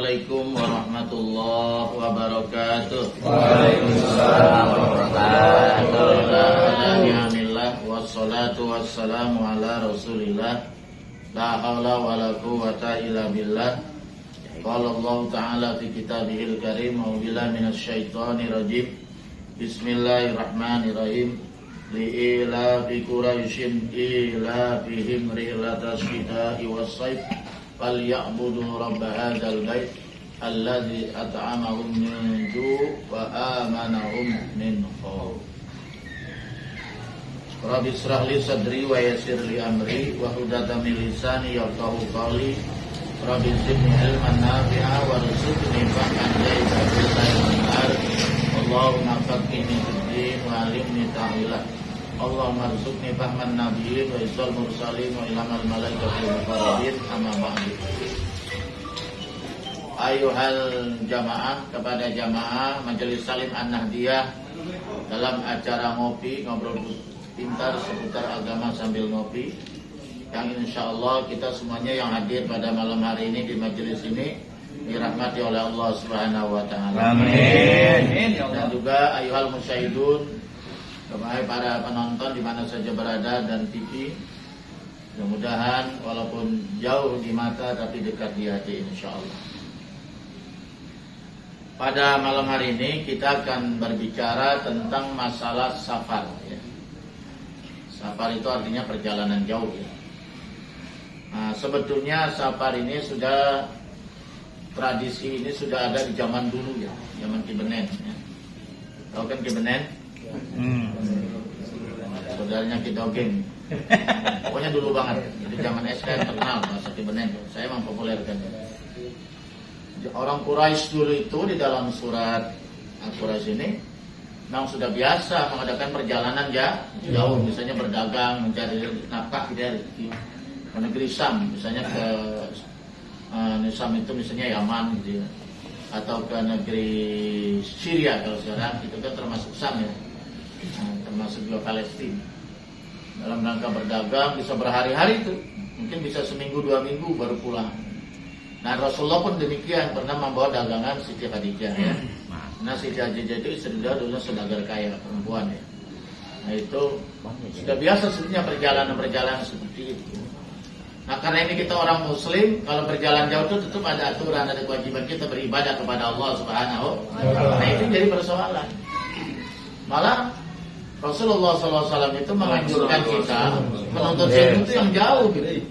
Assalamualaikum warahmatullahi wabarakatuh. Waalaikumsalam warahmatullahi wabarakatuh. Alhamdulillah wassalatu wassalamu ala Rasulillah. La haula wala quwwata illa billah. Qala Allah Ta'ala fi kitabihil karim, a'udzubillahi minasyaitonir rajim. Bismillahirrahmanirrahim. Li'ila fi Quraisyin ila fihim rihlatas syita'i was-sayf falyabudu rabb hadzal bait allazi at'amahum min ju' wa amanahum min khauf. Rabbi israh li sadri wa yassir li amri wa hludatan min lisani yafqahu qawli. Rabbi zidni ilman nafi'a warzuqni fahman jaida fil nar. Allahumma faqihni fid din wa 'allimni ta'wilah. Allahumma rzuqni fahman nabiyyin wa isal mursalin wa ilhamal malaikatil muqarrabin. Amma ba'du. Ayuhal jamaah, kepada jamaah Majelis Salim An-Nahdiyah dalam acara ngopi, ngobrol pintar seputar agama sambil ngopi, yang insya Allah kita semuanya yang hadir pada malam hari ini di majelis ini dirahmati oleh Allah Subhanahu wa Ta'ala. Amin. Dan juga ayuhal musyahidun, kepada para penonton di mana saja berada dan TV, mudah-mudahan walaupun jauh di mata tapi dekat di hati insya Allah. Pada malam hari ini kita akan berbicara tentang masalah safar ya. Safar itu artinya perjalanan jauh ya. Nah, sebetulnya safar ini sudah, tradisi ini sudah ada di zaman dulu ya, zaman Ki Benen ya. Tahu kan Ki Benen? Saudaranya Ki Dogeng. Pokoknya dulu banget. Jadi zaman SD terkenal bahasa Ki Benen. Saya mempopulerkan. Orang Quraisy dulu itu di dalam surat Al-Quraisy ini memang sudah biasa mengadakan perjalanan jauh, misalnya berdagang, mencari nafkah dari ke negeri Syam, misalnya ke Syam itu misalnya Yaman gitu ya, atau ke negeri Syria kalau sekarang itu kan termasuk Syam ya, termasuk juga Palestina. Dalam rangka berdagang bisa berhari-hari itu, mungkin bisa seminggu 2 minggu baru pulang. Nah Rasulullah pun demikian, pernah membawa dagangan Siti Khadijah ya. Nah Siti Khadijah itu istri dia dulu saudagar kaya perempuan ya. Nah itu sudah biasa sebenarnya perjalanan seperti itu. Nah karena ini kita orang Muslim, kalau berjalan jauh itu tetap ada aturan, ada kewajiban kita beribadah kepada Allah Subhanahu. Nah itu jadi persoalan. Malah Rasulullah SAW itu menganjurkan kita menuntut ilmu itu yang jauh gitu.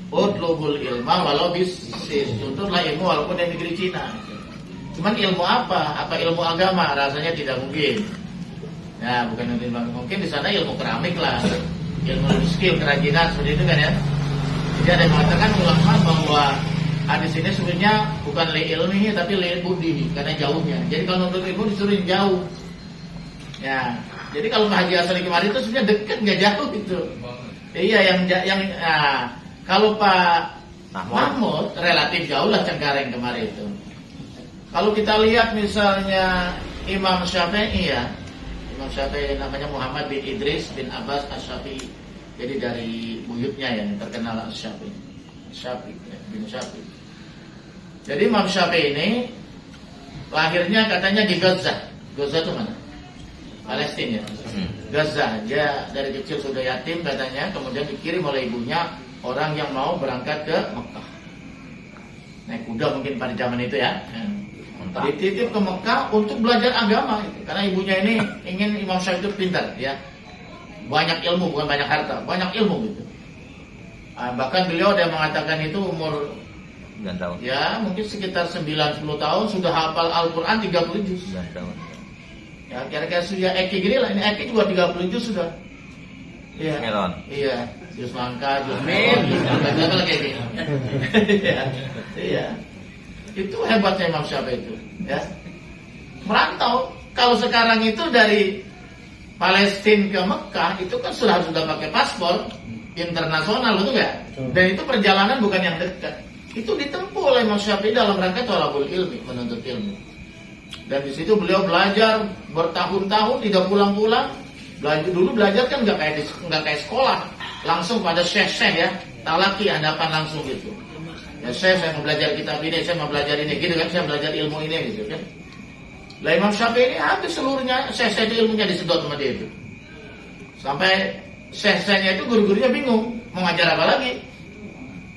Utlubul ilma walau bisis, tuntutlah ilmu walaupun dari negeri Cina. Cuman ilmu apa? Apa ilmu agama? Rasanya tidak mungkin. Nah, bukan ilmu mungkin di sana ilmu keramik lah, ilmu skill kerajinan seperti itu kan ya. Jadi ada yang mengatakan ulama bahwa hadis ini sebenarnya bukan li ilmi tapi li budi karena jauhnya. Jadi kalau untuk ilmu disuruh jauh. Ya, jadi kalau Pak Haji Asli kemarin itu sebenarnya dekat nggak jauh gitu. Iya yang kalau Pak Mahmud relatif jauh lah Cengkareng kemarin itu. Kalau kita lihat misalnya Imam Syafi'i ya, Imam Syafi'i namanya Muhammad bin Idris bin Abbas Asy-Syafi'i. Jadi dari buyutnya yang terkenal Asy-Syafi'i. Bin Syafi'i. Jadi Imam Syafi'i ini lahirnya katanya di Gaza. Gaza itu mana? Palestina ya. Gaza. Dia dari kecil sudah yatim katanya, kemudian dikirim oleh ibunya orang yang mau berangkat ke Mekah. Naik kuda mungkin pada zaman itu ya. Dititip ke Mekah untuk belajar agama gitu. Karena ibunya ini ingin Imam Syafi'i itu pintar ya. Banyak ilmu, bukan banyak harta, banyak ilmu gitu. Bahkan beliau ada yang mengatakan itu umur 9 tahun. Ya, mungkin sekitar 9-10 tahun sudah hafal Al-Qur'an 30 juz. 9 tahun. Ya, kira-kira sudah Eki gini lah, ini Eki juga 30 juz sudah. Iya. Melon. Iya, juz langka, juz melon, juz langka, apa kayak gini. Iya. Iya. Itu hebatnya Imam Syafi'i itu, ya. Merantau. Kalau sekarang itu dari Palestina ke Mekah itu kan sudah pakai paspor internasional, betul nggak? Dan itu perjalanan bukan yang dekat. Itu ditempuh oleh Imam Syafi'i dalam rangka thalabul ilmi, menuntut ilmu. Dan di situ beliau belajar bertahun-tahun, tidak pulang-pulang. Belajar kan nggak kayak sekolah, langsung pada syekh ya, talaki hadapan langsung gitu. Ya, saya mau belajar kitab ini, saya mau belajar ini, gitu kan, saya belajar ilmu ini, gitu kan. Lah Imam Syafi'i ini habis seluruhnya, saya itu ilmunya disedot sama dia itu. Sampai saya itu guru-gurunya bingung, mau ngajar apa lagi?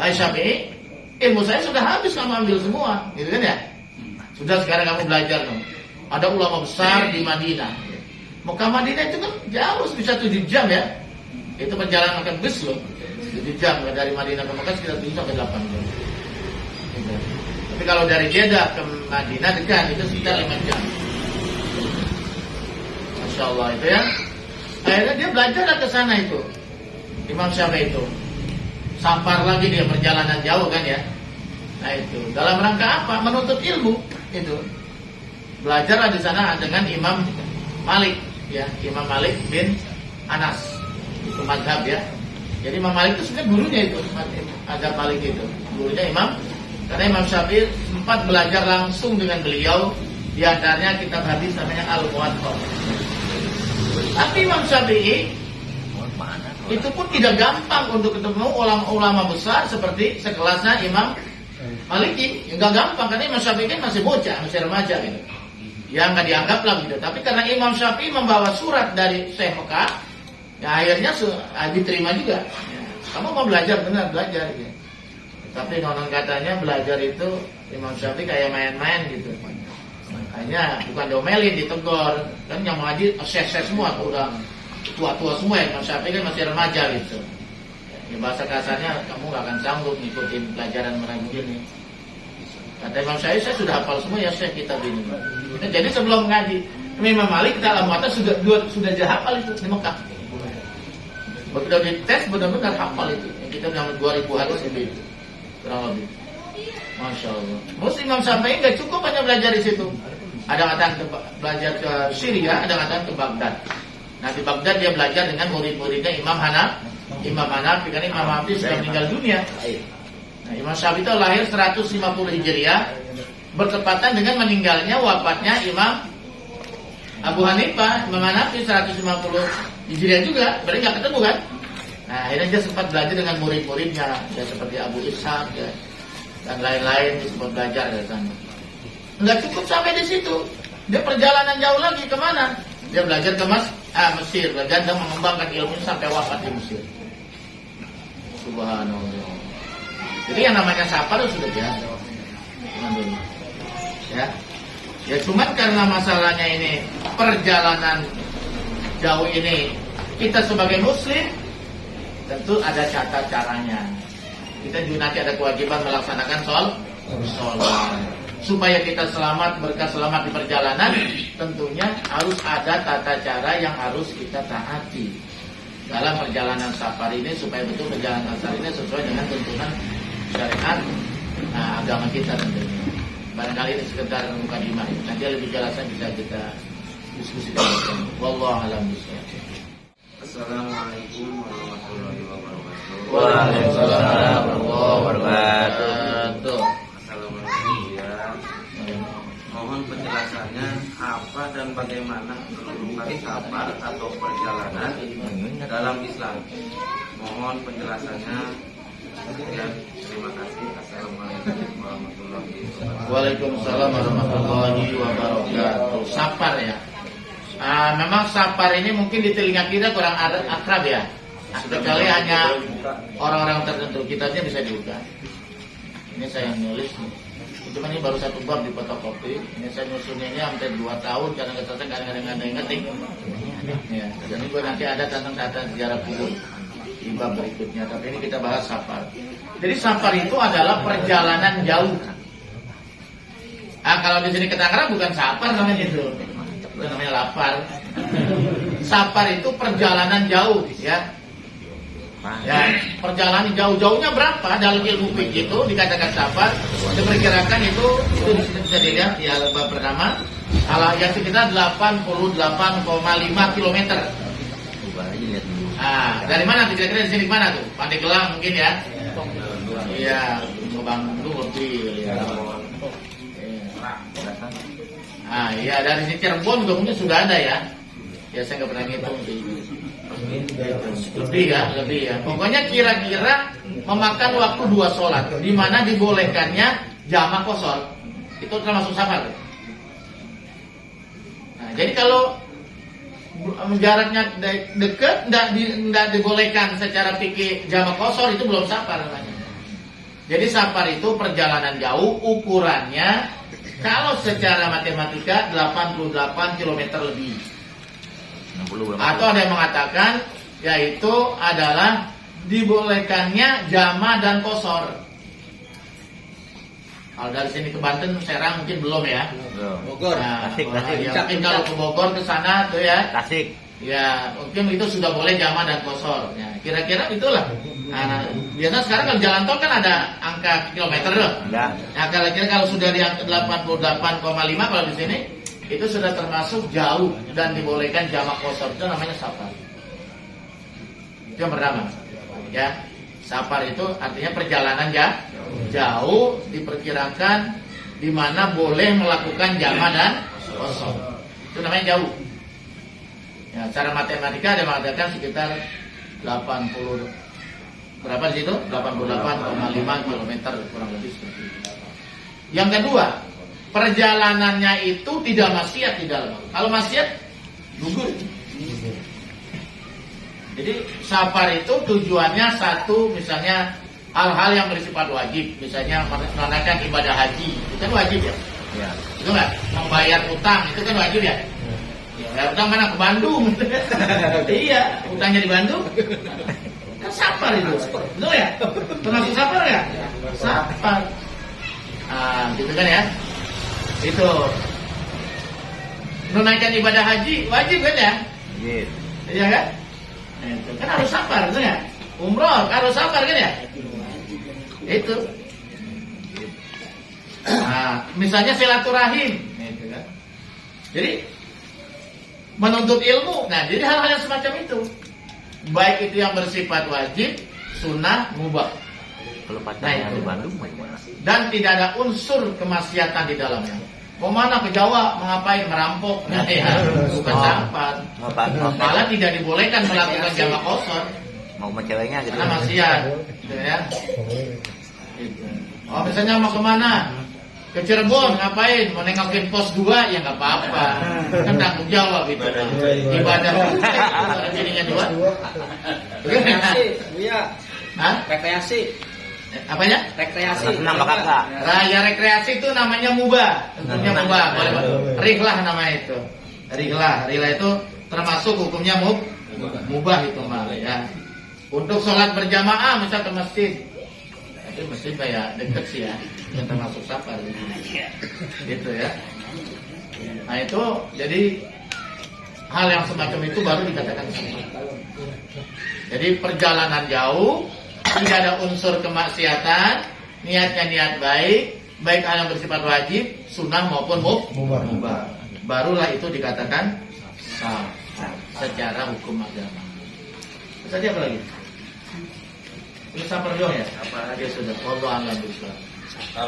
Hai Syafi'i, ilmu saya sudah habis, kamu ambil semua, gitu kan ya? Sudah, sekarang kamu belajar dong. Ada ulama besar di Madinah. Mau ke Madinah itu kan jauh, bisa 7 jam ya. Itu perjalanan makan bus loh. 7 jam dari Madinah ke Mekah sekitar 7 sampai 8 jam. Tapi kalau dari Jeddah ke Madinah dekat, itu sekitar 5 jam. Masya Allah itu ya. Akhirnya dia belajar ke sana itu. Imam Syafi'i itu. Sampar lagi dia perjalanan jauh kan ya. Nah itu. Dalam rangka apa? Menuntut ilmu itu. Belajar di sana dengan Imam Malik ya. Imam Malik bin Anas. Itu mazhab ya. Jadi Imam Malik itu sebenarnya gurunya itu. Mazhab Malik itu. Gurunya Imam. Karena Imam Syafi'i sempat belajar langsung dengan beliau. Di antaranya kitab hadis namanya Al-Muwatta. Tapi Imam Syafi'i itu pun tidak gampang untuk ketemu ulama besar seperti sekelasnya Imam Maliki. Enggak gampang karena Imam Syafi'i kan masih bocah, masih remaja gitu. Ya nggak dianggap lah gitu. Tapi karena Imam Syafi'i membawa surat dari Syekh Mekah, ya akhirnya diterima juga. Ya, kamu mau belajar benar belajar gitu. Tapi konon katanya belajar itu Imam Syafi'i kayak main-main gitu. Makanya bukan domelin, ditegur. Kan yang ngaji ses semua udah tua-tua semua ya. Imam Syafi'i kan masih remaja gitu. Ya, bahasa kasarnya kamu gak akan sanggup ngikutin pelajaran mereka begini. Kata Imam Syafi'i, saya sudah hafal semua ya Syekh kitab ini. Nah, jadi sebelum ngaji Imam Malik kita Al-Muwatta sudah hafal itu di Mekah. Begitu dites benar-benar hafal itu. Yang kita dalam 2000 hadis lebih. Kurang lebih. Masya Allah. Muslim Imam Syafi'i nggak cukup hanya belajar di situ. Ada katakan belajar ke Syria, ada katakan ke Baghdad. Nah di Baghdad dia belajar dengan murid-muridnya Imam Hanafi karena Imam Hanafi sudah meninggal dunia. Nah Imam Syafi'i itu lahir 150 Hijriah, bertepatan dengan meninggalnya wafatnya Imam Abu Hanifah. Imam Hanafi 150 Hijriah juga, berarti nggak ketemu kan? Nah akhirnya dia sempat belajar dengan murid-muridnya, ya seperti Abu Ishaq ya, dan lain-lain disebut belajar dari sana. Nggak cukup sampai di situ, dia perjalanan jauh lagi kemana? Dia belajar ke Mesir, belajar dan mengembangkan ilmu sampai wafat di Mesir. Subhanallah. Jadi yang namanya safar sudah biasa. Ya cuman karena masalahnya ini perjalanan jauh ini, kita sebagai Muslim tentu ada tata caranya. Kita juga nanti ada kewajiban melaksanakan sholat. Supaya kita selamat, berkah selamat di perjalanan, tentunya harus ada tata cara yang harus kita taati dalam perjalanan safar ini, supaya betul perjalanan safar ini sesuai dengan tuntunan syariat agama kita tentunya. Barangkali ini sekedar mukadimah. Nanti lebih jelasnya bisa kita diskusikan. Wallahu a'lam bishawab. Assalamualaikum warahmatullahi wabarakatuh. Waalaikumsalam warahmatullahi wabarakatuh. Assalamualaikum ya. Mohon penjelasannya apa dan bagaimana kedudukan safar atau perjalanan dalam Islam. Mohon penjelasannya. Ya, terima kasih. Assalamualaikum warahmatullahi wabarakatuh. Waalaikumsalam warahmatullahi wabarakatuh. Safar ya. Memang safar ini mungkin di telinga kita kurang akrab ya. Kecuali hanya orang-orang tertentu. Kitabnya bisa dibuka. Ini saya nulis nih. Cuma ini baru satu bab di fotokopi. Ini saya nyusunnya ini hampir 2 tahun karena kadang-kadang ada yang ngetik. Ya, dan ini nanti ada tentang tata sejarah kubur di bab berikutnya. Tapi ini kita bahas safar. Jadi safar itu adalah perjalanan jauh. Kalau di sini ke Tangerang bukan safar namanya itu. Itu namanya lapar. Safar itu perjalanan jauh ya. Ya, perjalanan jauh-jauhnya berapa dalam ilmu fikih itu dikatakan safar, diperkirakan itu bisa dilihat di bab pertama, yang sekitar 88,5 km. Dari mana kira-kira di sini mana tuh? Pandeglang mungkin ya? Iya, Bandung lebih. Iya dari sini Cirebon juga mungkin sudah ada ya. Ya saya nggak pernah ngitung sih. Lebih ya. Pokoknya kira-kira memakan waktu 2 sholat, di mana dibolehkannya jamak qashar. Itu termasuk safar. Nah, jadi kalau jaraknya dekat, tidak dibolehkan secara fikih jamak qashar, itu belum safar namanya. Jadi safar itu perjalanan jauh, ukurannya kalau secara matematika 88 km lebih. 60 berapa? Atau ada yang mengatakan yaitu adalah dibolehkannya jama dan qashar. Kalau dari sini ke Banten, Serang mungkin belum ya. Bogor. Nah, Tasik. ya, mungkin kalau ke Bogor ke sana tuh ya. Tasik. Ya, mungkin itu sudah boleh jama dan qashar. Ya, kira-kira itulah. Nah, biasanya sekarang kalau jalan tol kan ada angka kilometer loh. Enggak. Nah, kira-kira kalau sudah di angka 88,5 kalau di sini itu sudah termasuk jauh dan dibolehkan jamak qashar, itu namanya safar. Itu yang pertama. Ya, safar itu artinya perjalanan jauh diperkirakan di mana boleh melakukan jamak dan qashar. Itu namanya jauh. Ya, secara matematika ada mengatakan sekitar 80 berapa di situ? 88,5 km kurang lebih seperti itu. Yang kedua, perjalanannya itu tidak maksiat di dalam. Kalau maksiat, gugur. Jadi safar itu tujuannya satu, misalnya hal-hal yang bersifat wajib, misalnya melaksanakan ibadah haji, itu kan wajib ya. Ya. Itu nggak? Membayar utang, itu kan wajib ya. Ya, utang mana ke Bandung? Iya, utangnya di Bandung. Kan safar itu, betul ya? Termasuk safar ya? Safar. Ah, gitu kan ya? Itu menunaikan ibadah haji wajib kan ya? Wajib. Iya kan? Nah, itu kan harus safar, betul ya? Umroh harus safar kan ya? Itu. Nah, misalnya silaturahim, itu kan? Jadi menuntut ilmu, nah jadi hal-hal yang semacam itu, baik itu yang bersifat wajib, sunnah, mubah. Kalau pacarnya Nah, di Bandung bagaimana? Dan tidak ada unsur kemaksiatan di dalamnya. Mau mana ke Jawa, mengapain, merampok, nah, ya, bukan safar. Malah tidak dibolehkan melakukan jamak qashar Mau sama ceweknya gitu. karena maksiat, gitu ya. Gitu. Oh, misalnya mau kemana? Ke Cirebon, ngapain? Mau nengokin pos 2, ya nggak apa-apa. Kan tanggung jawab itu. Ibadah jadinya 2. Rekreasi, Buya. Hah? Rekreasi. Apanya? Rekreasi. Senang bakal kak. Raya rekreasi itu namanya mubah. Tentunya mubah. Rihlah namanya itu. Rihlah itu termasuk hukumnya mubah itu mah ya. Untuk sholat berjamaah misal ke masjid. Itu masjid kayak deket sih ya. Yang termasuk safar gitu ya. Nah itu jadi hal yang semacam itu baru dikatakan safar. Jadi perjalanan jauh, tidak ada unsur kemaksiatan, niatnya niat baik, baik hal yang bersifat wajib, sunnah maupun mubah. Barulah itu dikatakan sah secara hukum agama. Terus tadi apa lagi? Ini safar doang ya? Apa aja sudah? Wallahu a'lam bishawab.